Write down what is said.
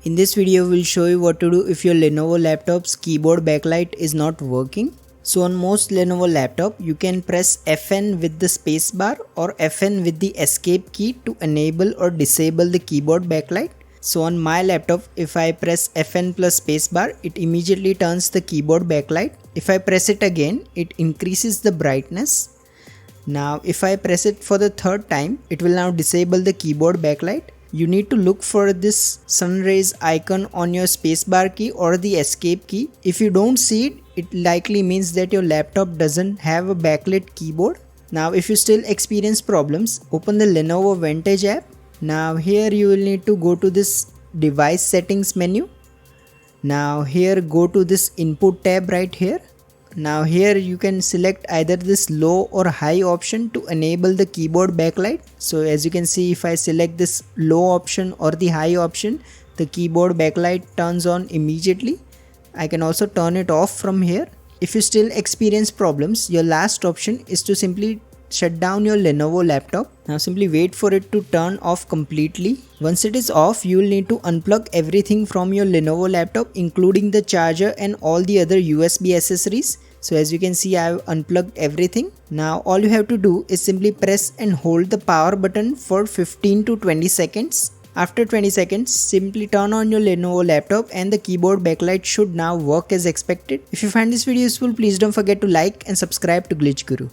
In this video, we'll show you what to do if your Lenovo laptop's keyboard backlight is not working. So on most Lenovo laptop, you can press FN with the spacebar or FN with the escape key to enable or disable the keyboard backlight. So on my laptop, if I press FN plus spacebar, it immediately turns the keyboard backlight. If I press it again, it increases the brightness. Now if I press it for the third time, it will now disable the keyboard backlight. You need to look for this sun rays icon on your spacebar key or the escape key. If you don't see it, it likely means that your laptop doesn't have a backlit keyboard. Now if you still experience problems, open the Lenovo Vantage app. Now here you will need to go to this device settings menu. Now here go to this input tab right here. Now here you can select either this low or high option to enable the keyboard backlight. So as you can see, if I select this low option or the high option, the keyboard backlight turns on immediately. I can also turn it off from here. If you still experience problems, your last option is to simply shut down your Lenovo laptop. Now simply wait for it to turn off completely. Once it is off, you will need to unplug everything from your Lenovo laptop, including the charger and all the other USB accessories. So as you can see, I have unplugged everything. Now all you have to do is simply press and hold the power button for 15 to 20 seconds. After 20 seconds, simply turn on your Lenovo laptop and the keyboard backlight should now work as expected. If you find this video useful, please don't forget to like and subscribe to Glitch Guru.